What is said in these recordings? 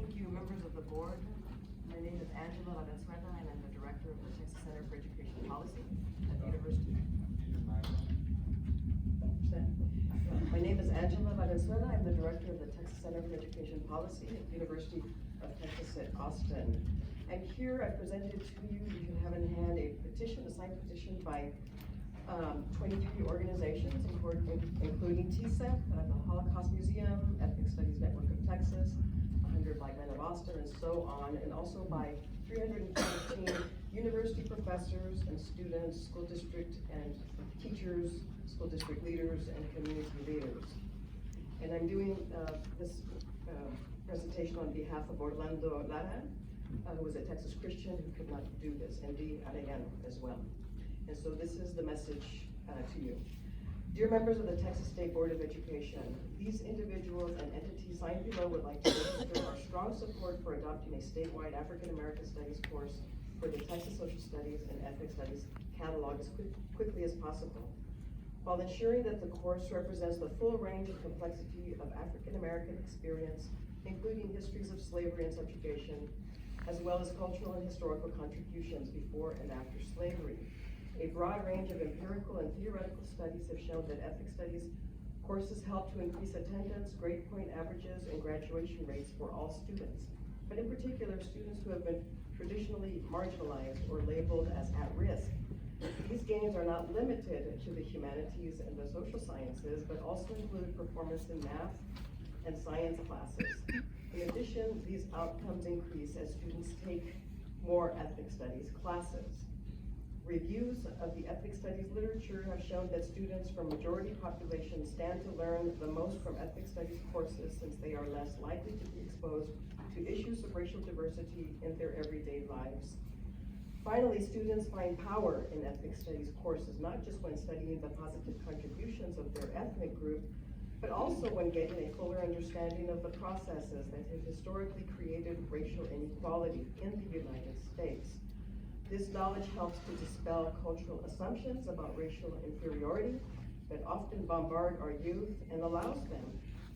Thank you, members of the board. My name is Angela Valenzuela, and I'm the director of the Texas Center for Education Policy at the University. My name is Angela Valenzuela. I'm the director of the Texas Center for Education Policy at the University of Texas at Austin. And here I presented to you, you can have in hand a petition, a signed petition by 23 organizations, including TCEP, the Holocaust Museum, Ethnic Studies Network of Texas, 100 Black Men of Austin, and so on, and also by 315 university professors and students, school district and teachers, school district leaders, and community leaders. And I'm doing this presentation on behalf of Orlando Lara, who was a Texas Christian who could not do this, and Di Arellano as well. And so this is the message to you. Dear members of the Texas State Board of Education, these individuals and entities signed below would like to register our strong support for adopting a statewide African American Studies course for the Texas Social Studies and Ethnic Studies catalog as quickly as possible, while ensuring that the course represents the full range and complexity of African American experience, including histories of slavery and subjugation, as well as cultural and historical contributions before and after slavery. A broad range of empirical and theoretical studies have shown that ethnic studies courses help to increase attendance, grade point averages, and graduation rates for all students, but in particular, students who have been traditionally marginalized or labeled as at risk. These gains are not limited to the humanities and the social sciences, but also include performance in math and science classes. In addition, these outcomes increase as students take more ethnic studies classes. Reviews of the ethnic studies literature have shown that students from majority populations stand to learn the most from ethnic studies courses, since they are less likely to be exposed to issues of racial diversity in their everyday lives. Finally, students find power in ethnic studies courses, not just when studying the positive contributions of their ethnic group, but also when getting a fuller understanding of the processes that have historically created racial inequality in the United States. This knowledge helps to dispel cultural assumptions about racial inferiority that often bombard our youth and allows them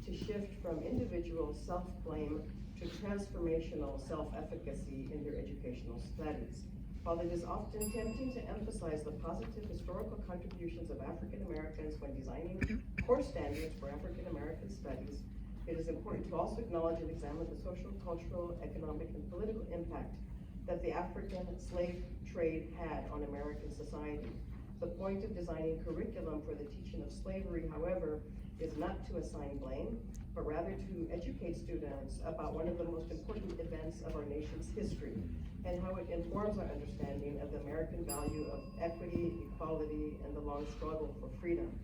to shift from individual self-blame to transformational self-efficacy in their educational studies. While it is often tempting to emphasize the positive historical contributions of African Americans when designing course standards for African American studies, it is important to also acknowledge and examine the social, cultural, economic, and political impact that the African slave trade had on American society. The point of designing curriculum for the teaching of slavery, however, is not to assign blame, but rather to educate students about one of the most important events of our nation's history and how it informs our understanding of the American value of equity, equality, and the long struggle for freedom.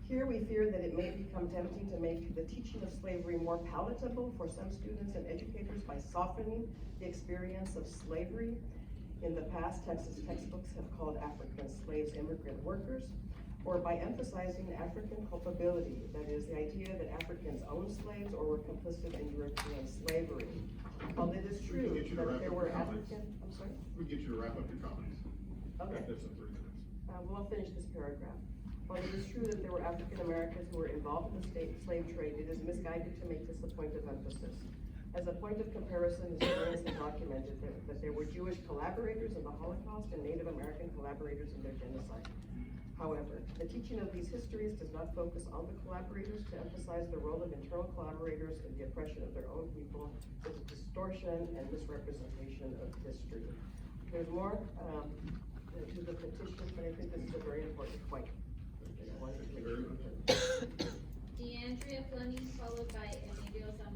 Here we fear that it may become tempting to make the teaching of slavery more palatable for some students and educators by softening the experience of slavery. In the past, Texas textbooks have called African slaves immigrant workers, or by emphasizing African culpability, that is, the idea that Africans owned slaves or were complicit in European slavery. While it is true that there were African, I'm sorry? We get you to wrap up your comments. Okay. That's in 3 minutes. Well, I'll finish this paragraph. While it is true that there were African Americans who were involved in the slave trade, it is misguided to make this a point of emphasis. As a point of comparison, historians have documented that there were Jewish collaborators in the Holocaust and Native American collaborators in their genocide. However, the teaching of these histories does not focus on the collaborators to emphasize the role of internal collaborators in the oppression of their own people. It's a distortion and misrepresentation of history. There's more to the petition, but I think this is a very important point. Thank you very much. DeAndrea Fleming, followed by Emilio Zamora.